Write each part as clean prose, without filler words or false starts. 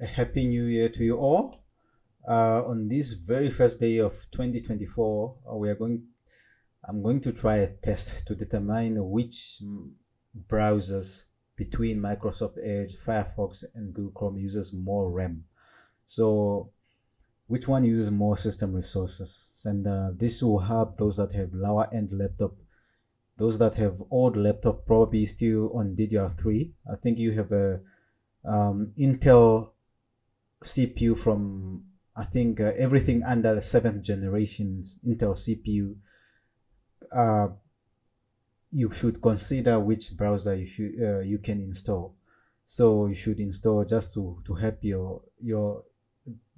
A happy new year to you all. On this very first day of 2024, I'm going to try a test to determine which browsers between Microsoft Edge, Firefox, and Google Chrome uses more RAM. So, which one uses more system resources? And this will help those that have lower end laptop. Those that have old laptop, probably still on DDR3. I think you have a Intel CPU from, I think, everything under the 7th generation's Intel CPU. You should consider which browser you can install. So you should install just to help your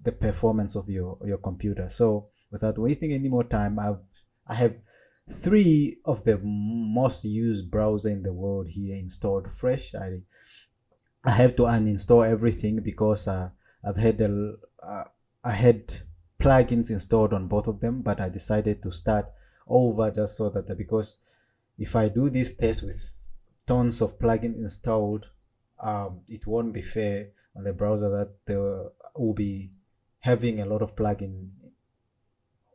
the performance of your computer. So without wasting any more time, I have three of the most used browser in the world here installed fresh. I have to uninstall everything because I've had I had plugins installed on both of them, but I decided to start over just so that because if I do this test with tons of plugins installed, it won't be fair on the browser that they will be having a lot of plugin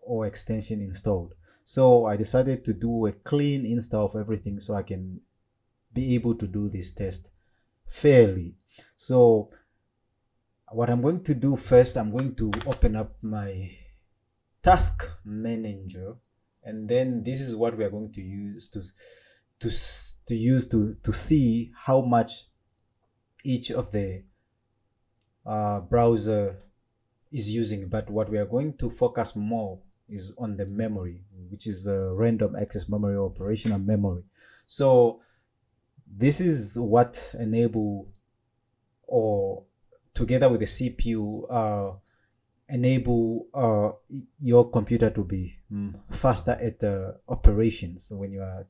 or extension installed. So I decided to do a clean install of everything so I can be able to do this test fairly. So what I'm going to do first, I'm going to open up my task manager, and then this is what we are going to use to see how much each of the browser is using. But what we are going to focus more is on the memory, which is random access memory or operational memory. So this is what enable, or together with the CPU, enable your computer to be faster at operations when you are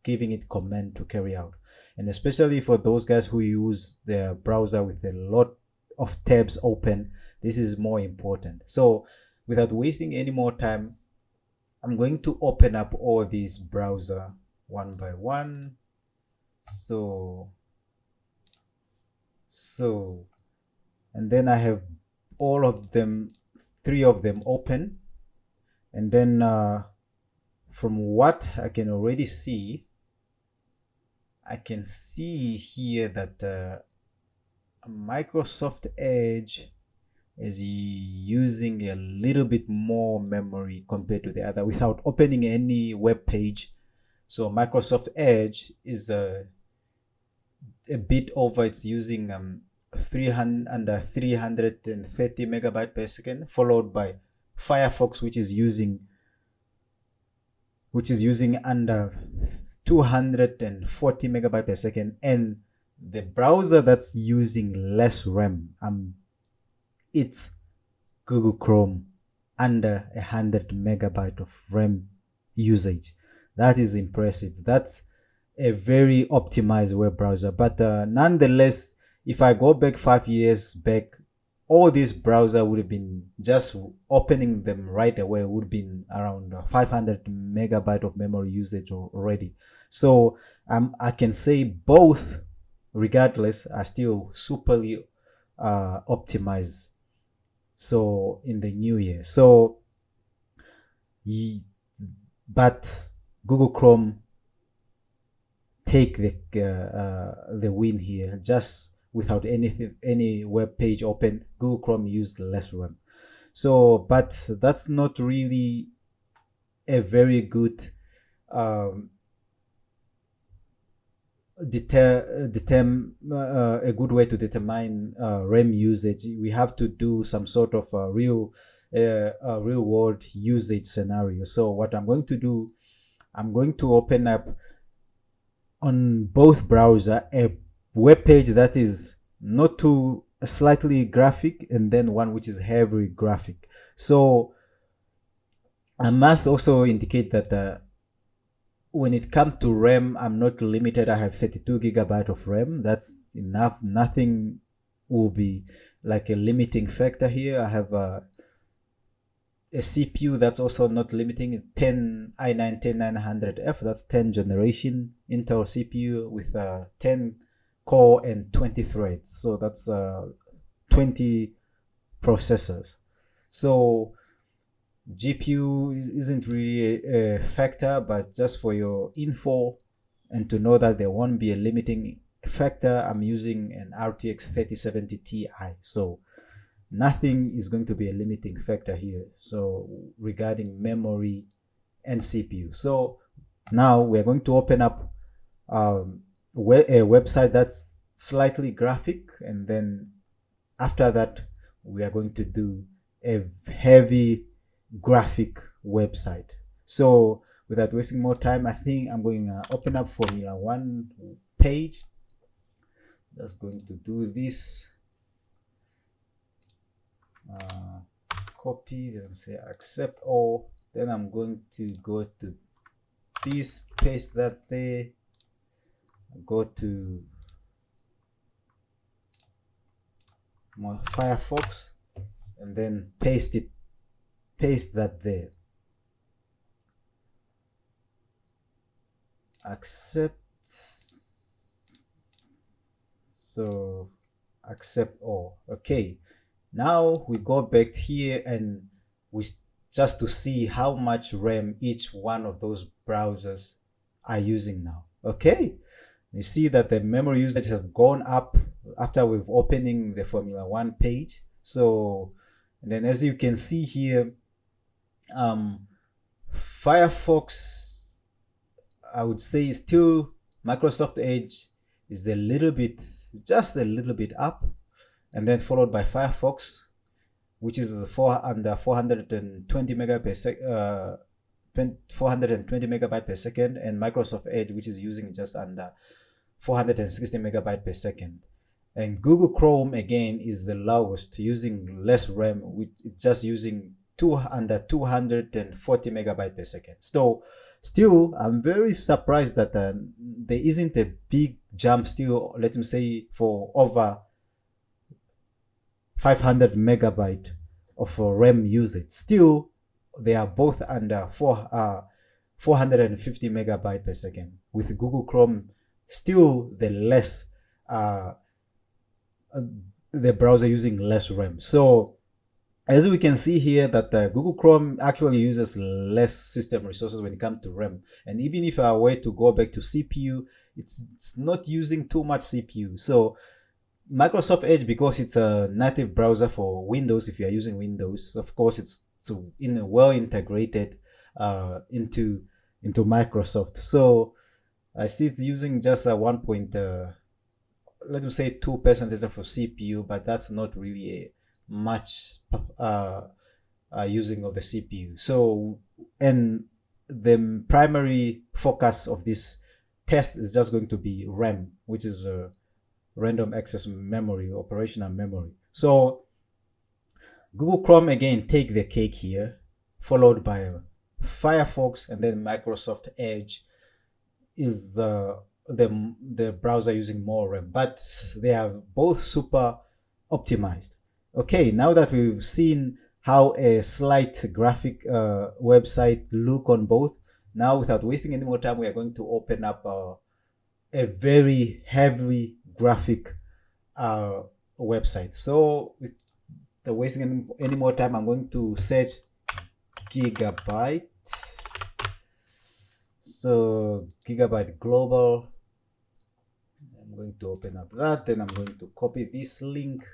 giving it command to carry out. And especially for those guys who use their browser with a lot of tabs open, this is more important. So without wasting any more time, I'm going to open up all these browser one by one. So and then I have all of them, three of them open, and then from what I can already see, I can see here that Microsoft Edge is using a little bit more memory compared to the other without opening any web page. So Microsoft Edge is a bit over. It's using 330 megabyte per second, followed by Firefox, which is using under 240 megabyte per second, and the browser that's using less RAM, it's Google Chrome, under 100 megabyte of RAM usage. That is impressive. That's a very optimized web browser. But nonetheless, if I go back 5 years back, all this browser would have been, just opening them right away would have been around 500 megabyte of memory usage already. So I can say both, regardless, are still superly optimized. So in the new year, but Google Chrome take the win here, just without any web page open. Google Chrome used less RAM. So, but that's not really a very good a good way to determine RAM usage. We have to do some sort of real world usage scenario. So what I'm going to do, I'm going to open up on both browser a web page that is not too slightly graphic, and then one which is heavily graphic. So I must also indicate that when it comes to RAM, I'm not limited. I have 32 gigabyte of RAM. That's enough. Nothing will be like a limiting factor here. I have a CPU that's also not limiting. 10 i9 10900F. That's 10 generation Intel CPU with 10 core and 20 threads. So that's 20 processors. So GPU isn't really a factor, but just for your info and to know that there won't be a limiting factor, I'm using an RTX 3070 Ti. So nothing is going to be a limiting factor here. So regarding memory and CPU. So now we're going to open up a website that's slightly graphic, and then after that we are going to do a heavy graphic website. So without wasting more time, I think I'm going to open up Formula One page. Just going to do this, copy, then say accept all, then I'm going to go to this, paste that there, go to my Firefox, and then paste that there, accept. So accept all. Okay, now we go back here and we just to see how much RAM each one of those browsers are using now. Okay, you see that the memory usage has gone up after we've opening the Formula One page. So, and then as you can see here, Firefox, I would say still Microsoft Edge is a little bit, just a little bit up, and then followed by Firefox, which is under 420 megabyte per second, and Microsoft Edge, which is using just under 460 megabyte per second. And Google Chrome again is the lowest, using less RAM, with it's just using under 240 megabyte per second. So still, I'm very surprised that there isn't a big jump still, let me say, for over 500 megabyte of RAM usage. Still, they are both under 450 megabyte per second, with Google Chrome still the less, the browser using less RAM. So as we can see here that Google Chrome actually uses less system resources when it comes to RAM. And even if I were to go back to CPU, it's not using too much CPU. So Microsoft Edge, because it's a native browser for Windows, if you are using Windows, of course it's well integrated into Microsoft. So I see it's using just a 1.2% of CPU, but that's not really much using of the CPU. So, and the primary focus of this test is just going to be RAM, which is random access memory, operational memory. So Google Chrome again take the cake here, followed by Firefox, and then Microsoft Edge is the browser using more RAM, but they are both super optimized. Okay, now that we've seen how a slight graphic website look on both, now without wasting any more time, we are going to open up a very heavy graphic website. So without wasting any more time, I'm going to search Gigabyte. So Gigabyte Global. I'm going to open up that, then I'm going to copy this link.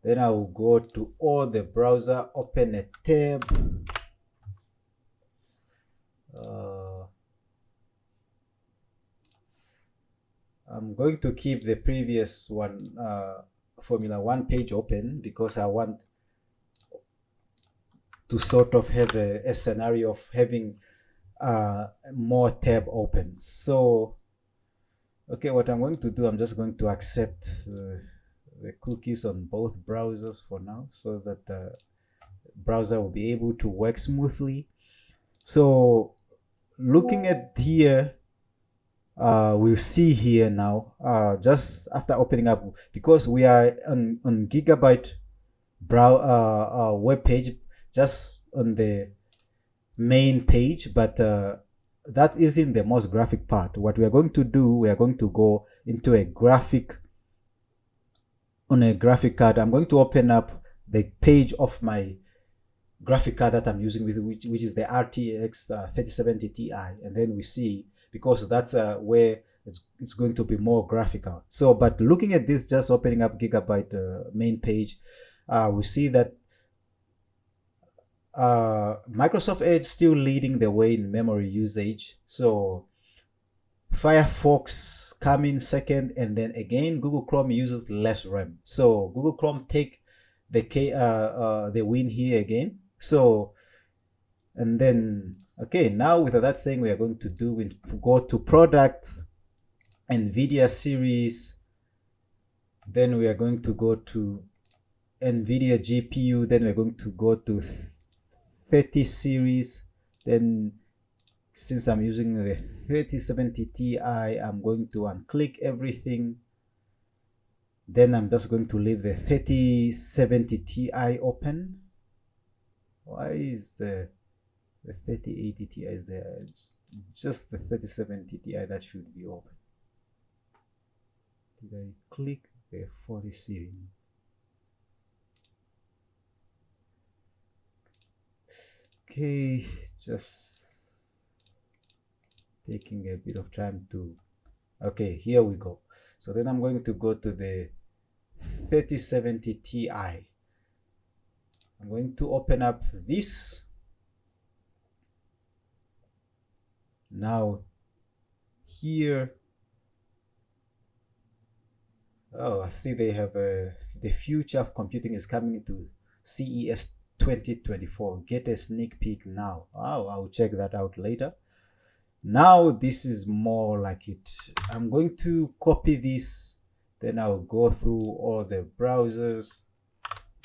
Then I will go to all the browser, open a tab. I'm going to keep the previous one, Formula One page open, because I want to sort of have a scenario of having more tab opens. So, okay, what I'm going to do, I'm just going to accept the cookies on both browsers for now, so that the browser will be able to work smoothly. So looking at here, we'll see here now, just after opening up, because we are on Gigabyte web page, just on the main page, but that isn't the most graphic part. What we are going to do, we are going to go into a graphic on a graphic card, I'm going to open up the page of my graphic card that I'm using, with which is the RTX 3070 Ti, and then we see, because that's where it's going to be more graphical. So, but looking at this, just opening up Gigabyte main page, we see that Microsoft Edge still leading the way in memory usage. So Firefox come in second, and then again Google Chrome uses less RAM. So Google Chrome take the win here again. So, and then okay, now with that saying, we are going to go to products, NVIDIA series, then we are going to go to NVIDIA GPU, then we're going to go to 30 series. Then since I'm using the 3070 Ti, I'm going to unclick everything. Then I'm just going to leave the 3070 Ti open. Why is the 3080 Ti is there? It's just the 3070 Ti that should be open. Did I click the 40 series? Okay, just taking a bit of time to, okay, here we go. So then I'm going to go to the 3070 Ti. I'm going to open up this. Now here, oh, I see they have the future of computing is coming to CES 2024. Get a sneak peek now. Oh, I'll check that out later. Now this is more like it. I'm going to copy this, then I'll go through all the browsers,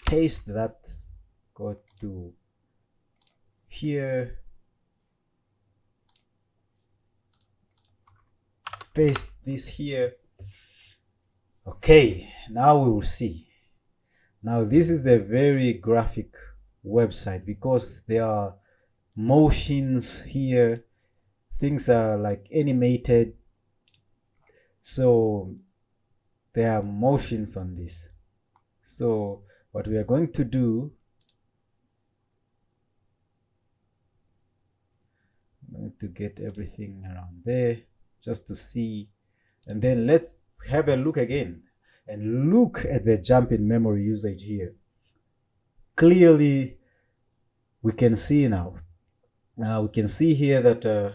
paste that, go to here, paste this here. Okay, now we will see. Now this is a very graphic website because there are motions here, things are like animated, so there are motions on this. So what we are going to do, I'm going to get everything around there just to see, and then let's have a look again and look at the jump in memory usage here. Clearly we can see now. Now we can see here that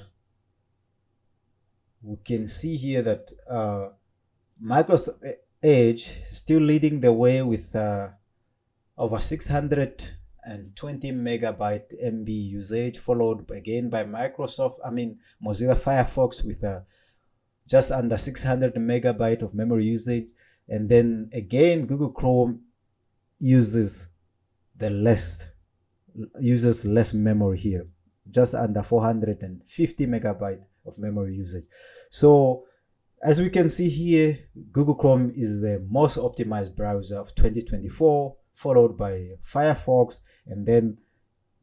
Microsoft Edge still leading the way with over 620 megabyte MB usage, followed again by Mozilla Firefox with just under 600 megabyte of memory usage, and then again Google Chrome uses less memory here, just under 450 megabyte of memory usage. So as we can see here, Google Chrome is the most optimized browser of 2024, followed by Firefox, and then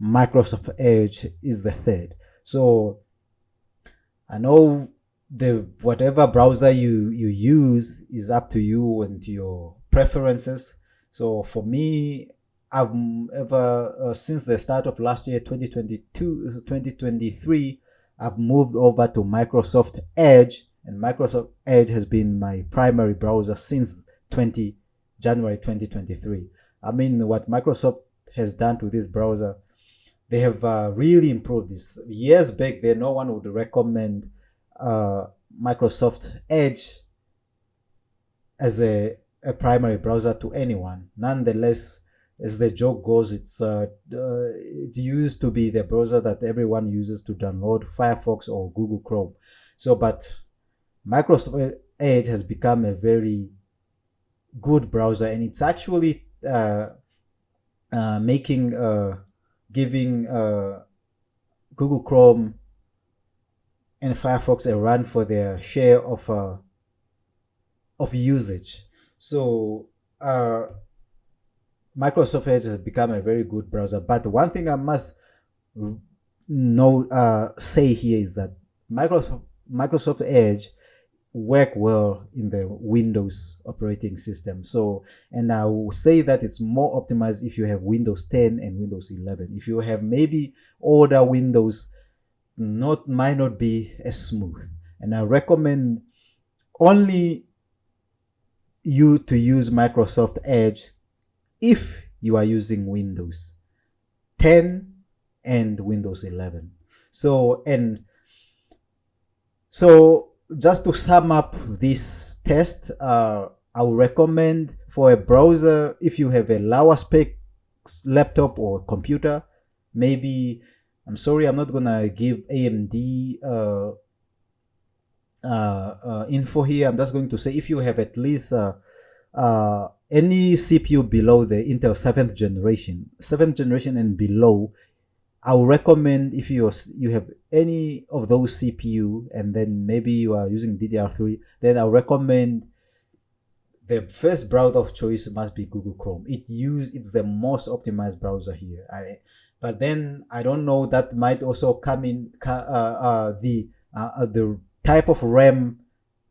Microsoft Edge is the third. So I know whatever browser you use is up to you and to your preferences. So for me, I've since the start of last year, 2023, I've moved over to Microsoft Edge, and Microsoft Edge has been my primary browser since January 2023. I mean, what Microsoft has done to this browser, they have really improved this. Years back there, no one would recommend Microsoft Edge as a primary browser to anyone. Nonetheless, as the joke goes, it used to be the browser that everyone uses to download Firefox or Google Chrome. So, but Microsoft Edge has become a very good browser, and it's actually giving Google Chrome and Firefox a run for their share of usage. So Microsoft Edge has become a very good browser. But one thing I must say here is that Microsoft Edge work well in the Windows operating system. So, and I will say that it's more optimized if you have Windows 10 and Windows 11. If you have maybe older Windows, might not be as smooth. And I recommend only you to use Microsoft Edge if you are using Windows 10 and Windows 11. So just to sum up this test, I would recommend for a browser, if you have a lower spec laptop or computer, maybe, I'm sorry, I'm not gonna give AMD info here. I'm just going to say if you have at least any CPU below the Intel 7th generation and below, I would recommend if you have any of those CPU and then maybe you are using DDR3, then I would recommend the first browser of choice must be Google Chrome. It's the most optimized browser here. But then I don't know, that might also come in the type of RAM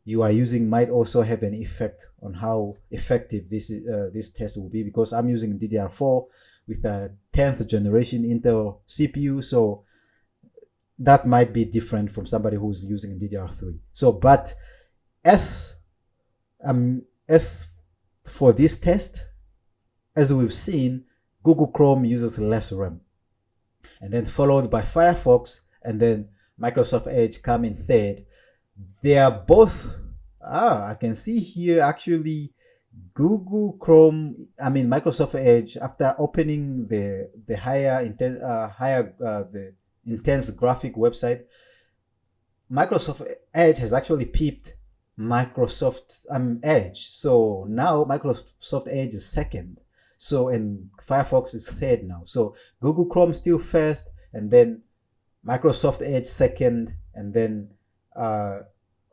you are using might also have an effect on how effective this test will be, because I'm using DDR4 with a 10th generation Intel CPU, so that might be different from somebody who's using DDR3. So, but as for this test, as we've seen, Google Chrome uses less RAM, and then followed by Firefox, and then Microsoft Edge come in third. They are both, I can see here actually Google Chrome, Microsoft Edge, after opening the intense graphic website, Microsoft Edge has actually peeped Microsoft Edge. So now Microsoft Edge is second. So, and Firefox is third now. So Google Chrome still first, and then Microsoft Edge second, and then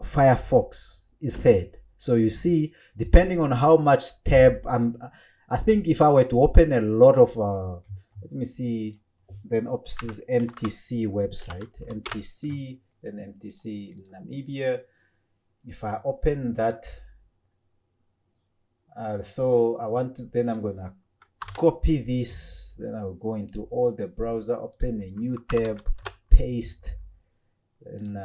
Firefox is third. So you see, depending on how much tab, I think if I were to open a lot of, let me see, then this MTC website, then MTC Namibia. If I open that, so I want to, then I'm gonna copy this, then I'll go into all the browser, open a new tab, paste, then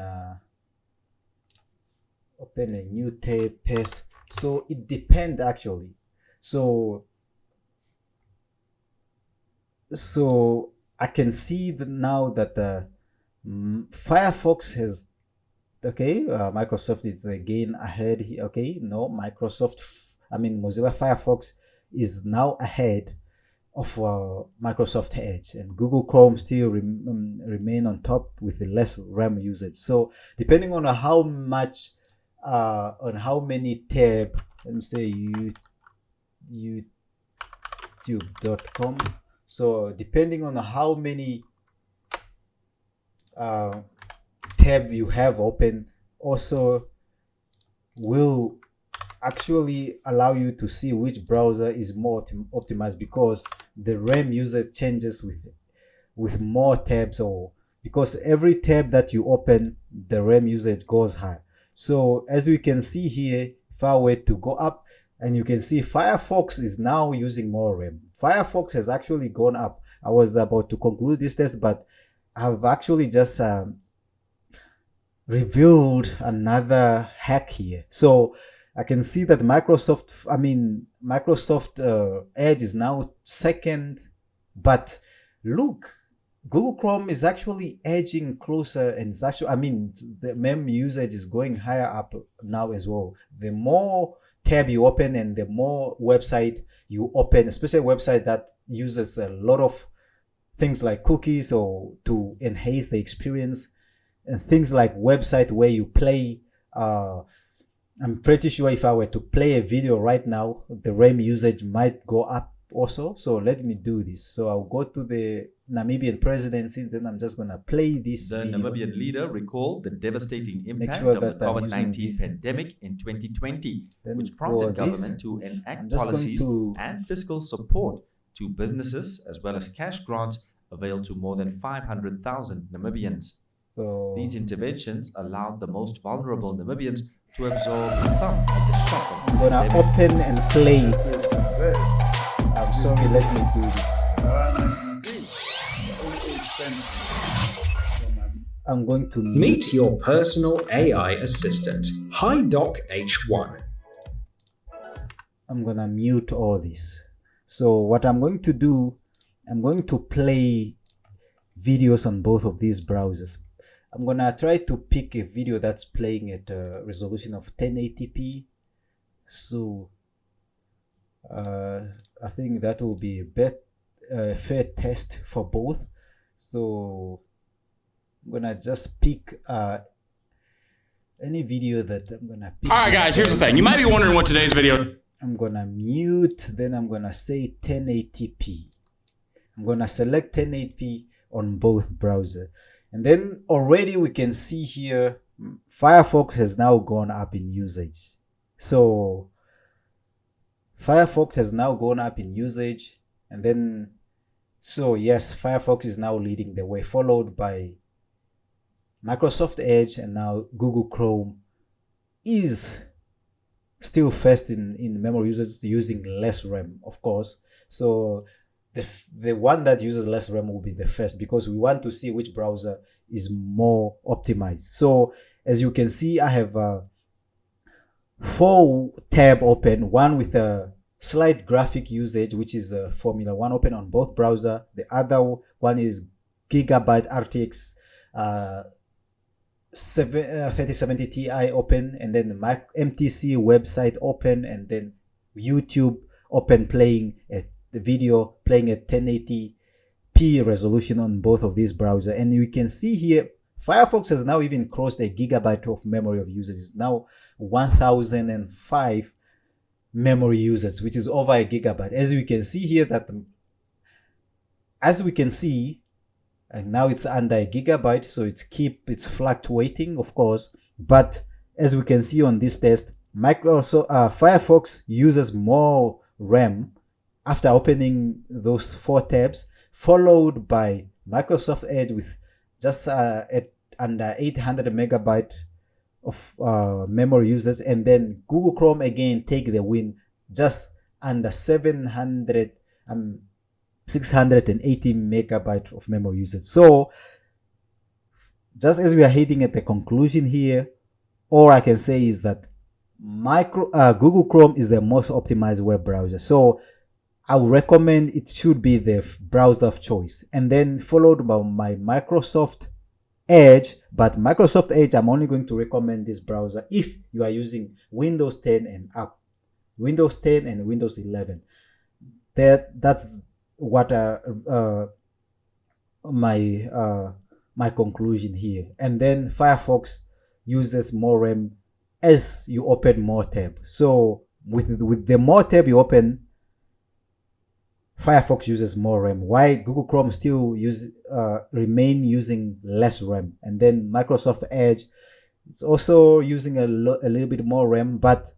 open a new tab, paste. So it depends actually. So I can see that now that Firefox has, Microsoft is again ahead here. Okay, no, Mozilla Firefox is now ahead of Microsoft Edge, and Google Chrome still remain on top with the less RAM usage. So depending on how much, on how many tab, let me say youtube.com. So depending on how many tab you have open, also will actually allow you to see which browser is more optimized, because the RAM usage changes with more tabs, or because every tab that you open, the RAM usage goes high. So as we can see here, if I were to go up, and you can see Firefox is now using more RAM. Firefox has actually gone up. I was about to conclude this test, but I've actually just revealed another hack here. So I can see that Microsoft Edge is now second, but look, Google Chrome is actually edging closer, and it's actually, the mem usage is going higher up now as well. The more tab you open and the more website you open, especially a website that uses a lot of things like cookies or to enhance the experience, and things like website where you play, I'm pretty sure if I were to play a video right now, the RAM usage might go up also. So let me do this. So I'll go to the Namibian presidency, and then I'm just going to play this video. Namibian leader recalled the devastating impact of the COVID-19 pandemic in 2020, which prompted government to enact policies and fiscal support to businesses, as well as cash grants availed to more than 500,000 Namibians. So these interventions allowed the most vulnerable Namibians to absorb some of the shock of I'm gonna open and play. I'm sorry, let me do this. I'm going to meet your personal AI assistant, HiDoc H1. I'm gonna mute all this. So what I'm going to do, I'm going to play videos on both of these browsers. I'm gonna try to pick a video that's playing at a resolution of 1080p. So I think that will be a fair test for both. So I'm gonna just pick any video that I'm gonna pick. Alright guys, here's the thing. You might be wondering what today's video. I'm gonna mute, then I'm gonna say 1080p. I'm gonna select 1080p on both browsers. And then already we can see here, Firefox has now gone up in usage. So Firefox has now gone up in usage. And then, so yes, Firefox is now leading the way, followed by Microsoft Edge, and now Google Chrome is still first in memory users, using less RAM, of course. So the one that uses less RAM will be the first, because we want to see which browser is more optimized. So as you can see, I have 4 tabs open, one with a slight graphic usage, which is Formula 1 open on both browsers. The other one is Gigabyte RTX 3070 Ti open, and then my MTC website open, and then YouTube open, playing at the video playing at 1080p resolution on both of these browsers. And you can see here Firefox has now even crossed a gigabyte of memory of users. It's now 1005 memory users, which is over a gigabyte. As we can see here, and now it's under a gigabyte, so it's fluctuating, of course. But as we can see on this test, Firefox uses more RAM after opening those 4 tabs, followed by Microsoft Edge with just at under 800 megabyte of memory users, and then Google Chrome again take the win, just under 680 megabyte of memory usage. So just as we are heading at the conclusion here, all I can say is that Google Chrome is the most optimized web browser. So I would recommend it should be the browser of choice, and then followed by my Microsoft Edge. But Microsoft Edge, I'm only going to recommend this browser if you are using Windows 10 and up, Windows 10 and Windows 11. That's what my conclusion here. And then Firefox uses more RAM as you open more tab. So with the more tab you open, Firefox uses more RAM. Why Google Chrome still remain using less RAM. And then Microsoft Edge, it's also using a little bit more RAM. But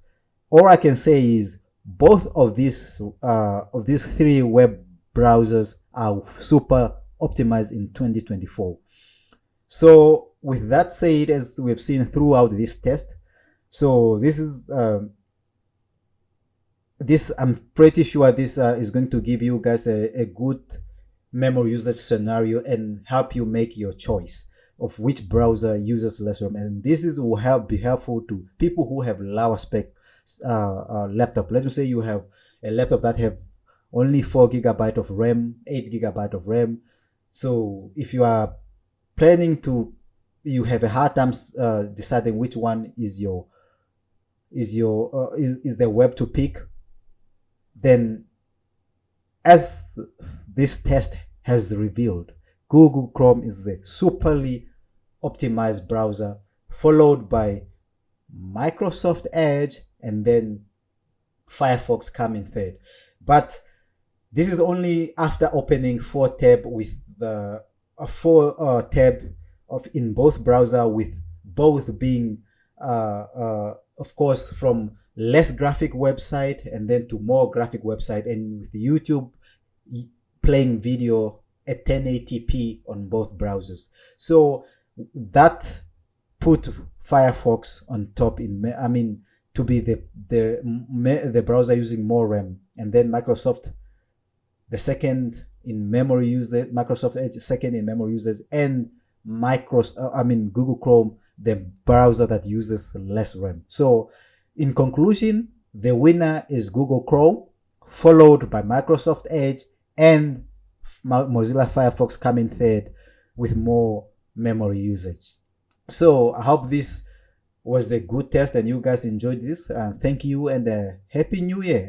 all I can say is both of these 3 web browsers are super optimized in 2024. So with that said, as we've seen throughout this test, so this is I'm pretty sure this is going to give you guys a good memory usage scenario and help you make your choice of which browser uses less RAM. And this will be helpful to people who have lower spec laptop. Let me say you have a laptop that have only 4 gigabyte of RAM, 8 gigabyte of RAM. So if you are planning you have a hard time deciding which one is the web to pick, then as this test has revealed, Google Chrome is the superly optimized browser, followed by Microsoft Edge, and then Firefox coming third. But this is only after opening 4 tab with the 4 tab in both browser, with both being of course from less graphic website and then to more graphic website, and with YouTube playing video at 1080p on both browsers. So that put Firefox on top to be the browser using more RAM, and then Microsoft the second in memory users, Microsoft Edge second in memory users, and Google Chrome the browser that uses less RAM. So in conclusion, the winner is Google Chrome, followed by Microsoft Edge, and Mozilla Firefox coming third with more memory usage. So I hope this was a good test and you guys enjoyed this. Thank you and Happy New Year.